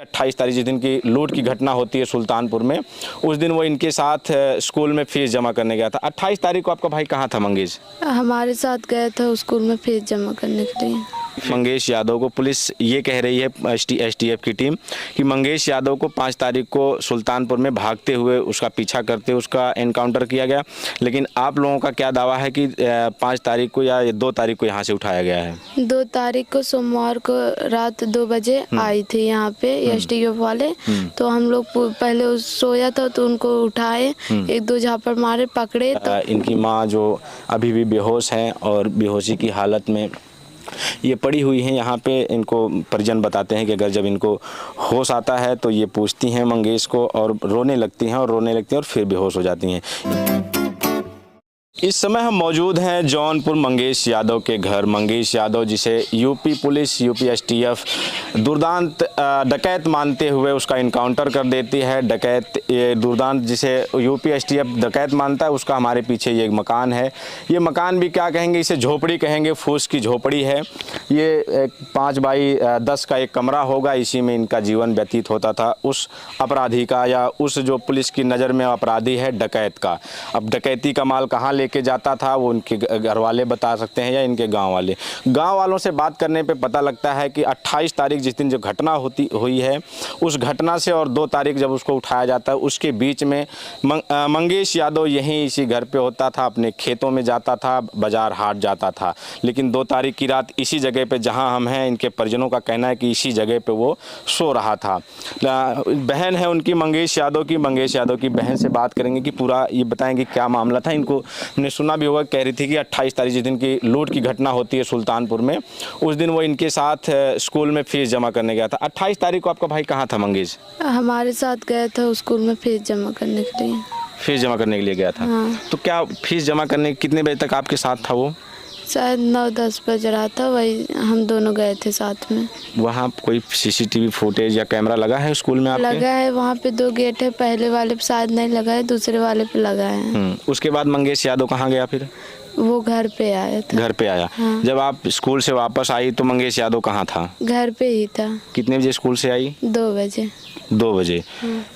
28 तारीख जिस दिन की लूट की घटना होती है सुल्तानपुर में, उस दिन वो इनके साथ स्कूल में फीस जमा करने गया था। 28 तारीख को आपका भाई कहाँ था मंगेश? हमारे साथ गया था स्कूल में फीस जमा करने के लिए। मंगेश यादव को पुलिस ये कह रही है, एसटीएफ की टीम, कि मंगेश यादव को 5 तारीख को सुल्तानपुर में भागते हुए उसका पीछा करते उसका एनकाउंटर किया गया। लेकिन आप लोगों का क्या दावा है कि 5 तारीख को या 2 तारीख को यहाँ से उठाया गया है? 2 तारीख को सोमवार को रात 2 बजे आई थी यहाँ पे एसटीएफ वाले। तो हम लोग पहले सोया था तो उनको उठाए, 1-2 झापड़ मारे, पकड़े तो इनकी माँ जो अभी भी बेहोश हैं और बेहोशी की हालत में ये पड़ी हुई हैं यहाँ पे। इनको परिजन बताते हैं कि अगर जब इनको होश आता है तो ये पूछती हैं मंगेश को और रोने लगती हैं और फिर बेहोश हो जाती हैं। इस समय हम मौजूद हैं जौनपुर मंगेश यादव के घर। मंगेश यादव जिसे यूपी पुलिस, यूपी एसटीएफ दुर्दांत डकैत मानते हुए उसका इनकाउंटर कर देती है। दुर्दांत जिसे यूपी एसटीएफ डकैत मानता है, उसका हमारे पीछे ये मकान है। ये मकान भी क्या कहेंगे, इसे झोपड़ी कहेंगे, फूस की झोपड़ी है। ये एक 5 बाई 10 का एक कमरा होगा। इसी में इनका जीवन व्यतीत होता था उस अपराधी का, या उस जो पुलिस की नज़र में अपराधी है, डकैत का। अब डकैती का माल कहाँ लेके जाता था वो उनके घर वाले बता सकते हैं या इनके गांव वाले। गांव वालों से बात करने पे पता लगता है कि 28 तारीख जिस दिन जो घटना हुई है, उस घटना से और 2 तारीख जब उसको उठाया जाता है, उसके बीच में मंगेश यादव यहीं इसी घर पे होता था, अपने खेतों में जाता था, बाजार हाट जाता था। लेकिन 2 तारीख की रात इसी जगह पे जहां हम हैं, इनके परिजनों का कहना है कि इसी जगह पे वो सो रहा था। बहन है उनकी मंगेश यादव की बहन से बात करेंगे कि पूरा ये बताएंगे क्या मामला था। इनको हमने सुना भी होगा, कह रही थी कि 28 तारीख जिस दिन की लूट की घटना होती है सुल्तानपुर में, उस दिन वो इनके साथ स्कूल में फीस जमा करने गया था। 28 तारीख को आपका भाई कहाँ था मंगेश? हमारे साथ गया था स्कूल में फीस जमा करने के लिए। फीस जमा करने के लिए गया था। हाँ। तो क्या फीस जमा करने कितने बजे तक आपके साथ था वो? शायद 9-10 बज रहा था, वही हम दोनों गए थे साथ में। वहाँ कोई सीसीटीवी फुटेज या कैमरा लगा है स्कूल में आपके? लगा है, वहाँ पे 2 गेट है, पहले वाले पे शायद नहीं लगा है, दूसरे वाले पे लगा है। उसके बाद मंगेश यादव कहाँ गया फिर? वो घर पे आया था। घर पे आया। हाँ। जब आप स्कूल से वापस आई तो मंगेश यादव कहाँ था? घर पे ही था। कितने बजे स्कूल से आई? 2 बजे। 2 बजे।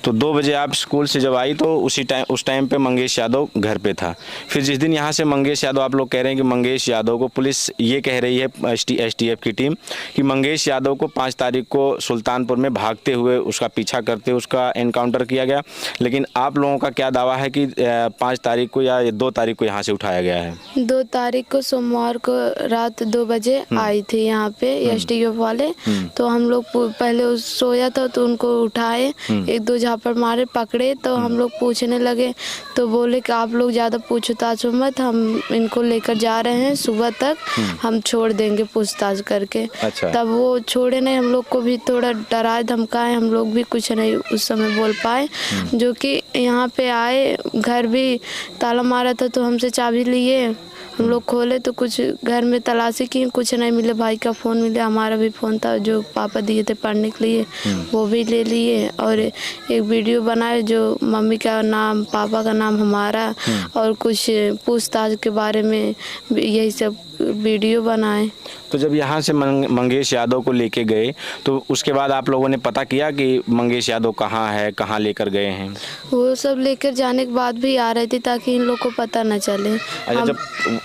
तो 2 बजे आप स्कूल से जब आई तो उस टाइम पे मंगेश यादव घर पे था। फिर जिस दिन यहाँ से मंगेश यादव, आप लोग कह रहे हैं कि मंगेश यादव को पुलिस ये कह रही है, एसटीएफ की टीम, कि मंगेश यादव को 5 तारीख को सुल्तानपुर में भागते हुए उसका पीछा करते उसका एनकाउंटर किया गया। लेकिन आप लोगों का क्या दावा है कि 5 तारीख को या 2 तारीख को यहाँ से उठाया गया है? 2 तारीख को सोमवार को रात 2 बजे आई थी यहाँ पे एसटीएफ वाले। तो हम लोग पहले सोया था तो उनको उठाए, 1-2 झापड़ मारे, पकड़े तो हम लोग पूछने लगे तो बोले कि आप लोग ज़्यादा पूछताछ मत, हम इनको लेकर जा रहे हैं, सुबह तक हम छोड़ देंगे पूछताछ करके। अच्छा। तब वो छोड़े नहीं, हम लोग को भी थोड़ा डराए धमकाए, हम लोग भी कुछ नहीं उस समय बोल पाए। जो कि यहाँ पे आए, घर भी ताला मारा था तो हमसे चाबी लिए, हम लोग खोले तो कुछ घर में तलाशी की, कुछ नहीं मिले। भाई का फ़ोन मिला, हमारा भी फ़ोन था जो पापा दिए थे पढ़ने के लिए, वो भी ले लिए। और एक वीडियो बनाए जो मम्मी का नाम, पापा का नाम हमारा, और कुछ पूछताछ के बारे में यही सब वीडियो बनाए। तो जब यहाँ से मंगेश यादव को लेके गए तो उसके बाद आप लोगों ने पता किया कि मंगेश यादव कहाँ है, कहाँ लेकर गए हैं? वो सब लेकर जाने के बाद भी आ रही थी ताकि इन लोग को पता न चले। अच्छा, जब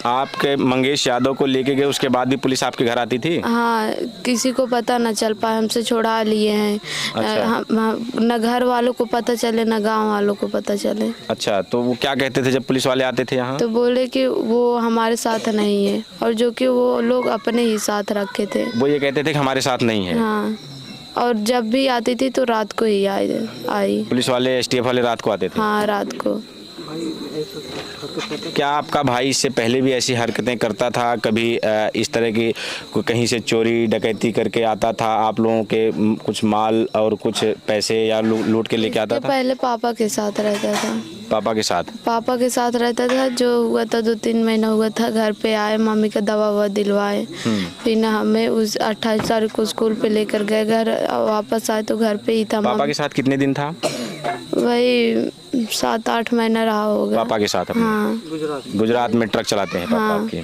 आपके मंगेश यादव को लेके गए उसके बाद भी पुलिस आपके घर आती थी? हाँ, किसी को पता न चल पाए, हमसे छोड़ा लिए हैं। अच्छा। न घर वालों को पता चले, न गाँव वालों को पता चले। अच्छा, तो वो क्या कहते थे जब पुलिस वाले आते थे यहाँ? तो बोले कि वो हमारे साथ नहीं है, और जो कि वो लोग अपने ही साथ रखे थे। वो ये कहते थे कि हमारे साथ नहीं है? हाँ, और जब भी आती थी तो रात को ही आई। पुलिस वाले, एसटीएफ वाले रात को आते थे? हाँ, रात को। क्या आपका भाई इससे पहले भी ऐसी हरकतें करता था? कभी इस तरह की कहीं से चोरी डकैती करके आता था, आप लोगों के कुछ माल और कुछ पैसे या लूट के लेके आता था? पहले पापा के साथ रहता था। पापा के साथ रहता था। जो हुआ था 2-3 महीना हुआ था, घर पे आए, मम्मी का दवा ववा दिलवाए। फिर ना हमें उस 28 तारीख को स्कूल पे लेकर गए, घर वापस आए तो घर पे ही था। पापा के साथ कितने दिन था? वही 7-8 महीना रहा होगा। पापा के साथ? हाँ। गुजरात में ट्रक चलाते हैं पापा आपके?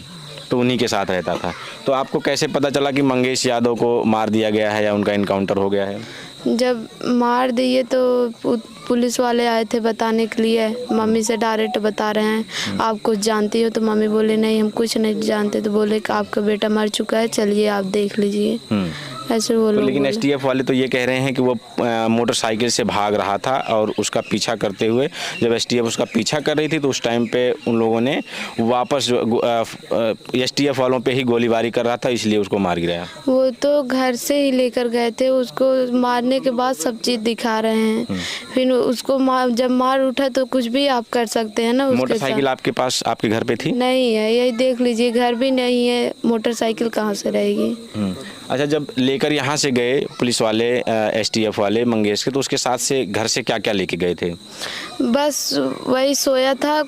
तो उन्हीं के साथ रहता था। तो आपको कैसे पता चला कि मंगेश यादव को मार दिया गया है या उनका इनकाउंटर हो गया है? जब मार दिए तो पुलिस वाले आए थे बताने के लिए, मम्मी से डायरेक्ट बता रहे हैं आप कुछ जानती हो, तो मम्मी बोले नहीं हम कुछ नहीं जानते, तो बोले कि आपका बेटा मर चुका है, चलिए आप देख लीजिए, ऐसे वो लोग लेकिन बोले। एसटीएफ वाले तो ये कह रहे हैं कि वो मोटरसाइकिल से भाग रहा था और उसका पीछा करते हुए जब एसटीएफ उसका पीछा कर रही थी तो उस टाइम पे उन लोगों ने वापस एसटीएफ वालों पे ही गोलीबारी कर रहा था, इसलिए उसको मार गिराया। वो तो घर से ही लेकर गए थे, उसको मारने के बाद सब चीज़ दिखा रहे हैं, फिर उसको जब मार उठा तो कुछ भी आप कर सकते हैं ना। उसके मोटरसाइकिल आपके पास आपके घर पे थी? नहीं है, यही देख लीजिए, घर भी नहीं है, मोटरसाइकिल कहाँ से रहेगी। अच्छा, जब लेकर यहाँ से गए पुलिस वाले एसटीएफ वाले मंगेश के, तो उसके साथ से घर से क्या क्या लेके गए थे? बस वही सोया था,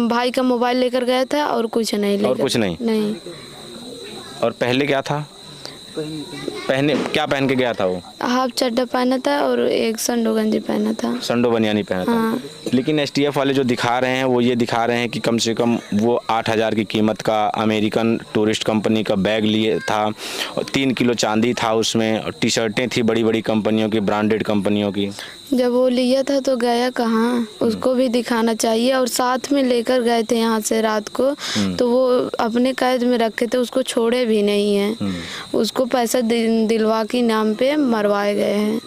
भाई का मोबाइल लेकर गया था और कुछ नहीं लेकर। और कुछ नहीं? नहीं। और पहले क्या था? क्या पहन के गया था वो? हाफ चड्डा पहना था और एक संडो गंजी पहना था। संडो बनियानी पहना था। हाँ। लेकिन एसटीएफ वाले जो दिखा रहे हैं वो ये दिखा रहे हैं कि कम से कम वो 8,000 की कीमत का अमेरिकन टूरिस्ट कंपनी का बैग लिए था और 3 किलो चांदी था उसमें, और टी शर्टें थी बड़ी बड़ी कंपनियों की, ब्रांडेड कंपनियों की। जब वो लिया था तो गया कहाँ, उसको भी दिखाना चाहिए। और साथ में लेकर गए थे यहाँ से रात को, तो वो अपने कैद में रखे थे, उसको छोड़े भी नहीं हैं, उसको पैसा दिलवा के नाम पे मरवाए गए हैं।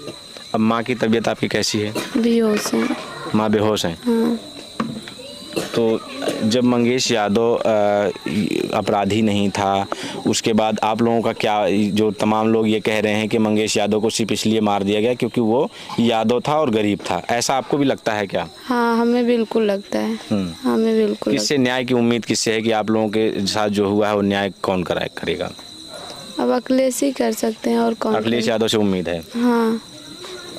अब माँ की तबीयत आपकी कैसी है? बेहोश है। माँ बेहोश हैं। हाँ। तो जब मंगेश यादव अपराधी नहीं था, उसके बाद आप लोगों का क्या, जो तमाम लोग ये कह रहे हैं कि मंगेश यादव को सिर्फ इसलिए मार दिया गया क्योंकि वो यादव था और गरीब था, ऐसा आपको भी लगता है क्या? हाँ, हमें बिल्कुल लगता है। हमें बिल्कुल किससे न्याय की उम्मीद किससे है कि आप लोगों के साथ जो हुआ है वो न्याय कौन करेगा? अब अखिलेश ही कर सकते हैं, और कौन? अखिलेश यादव से उम्मीद है। हाँ।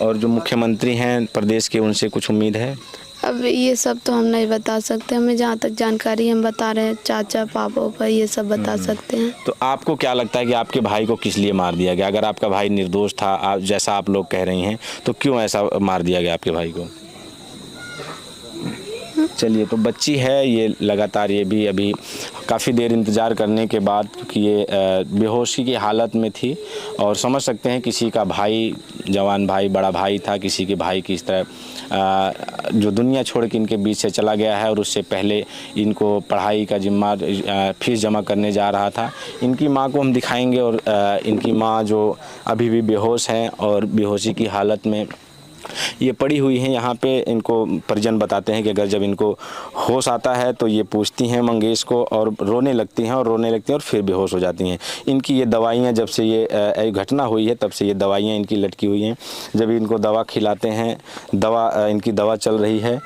और जो मुख्यमंत्री हैं प्रदेश के, उनसे कुछ उम्मीद है? अब ये सब तो हम नहीं बता सकते, हमें जहाँ तक जानकारी हम बता रहे हैं, चाचा पापा ये सब बता सकते हैं। तो आपको क्या लगता है कि आपके भाई को किस लिए मार दिया गया? अगर आपका भाई निर्दोष था, जैसा आप लोग कह रही हैं, तो क्यों ऐसा मार दिया गया आपके भाई को? चलिए, तो बच्ची है ये, लगातार ये भी अभी काफ़ी देर इंतज़ार करने के बाद, क्योंकि ये बेहोशी की हालत में थी, और समझ सकते हैं किसी का भाई, जवान भाई, बड़ा भाई था, किसी के भाई की इस तरह जो दुनिया छोड़ के इनके बीच से चला गया है, और उससे पहले इनको पढ़ाई का जिम्मा, फीस जमा करने जा रहा था। इनकी माँ को हम दिखाएंगे, और इनकी माँ जो अभी भी बेहोश हैं और बेहोशी की हालत में ये पड़ी हुई हैं यहाँ पे। इनको परिजन बताते हैं कि अगर जब इनको होश आता है तो ये पूछती हैं मंगेश को और रोने लगती हैं और फिर बेहोश हो जाती हैं। इनकी ये दवाइयाँ, जब से ये घटना हुई है तब से ये दवाइयाँ इनकी लटकी हुई हैं। जब इनको दवा खिलाते हैं, इनकी दवा चल रही है।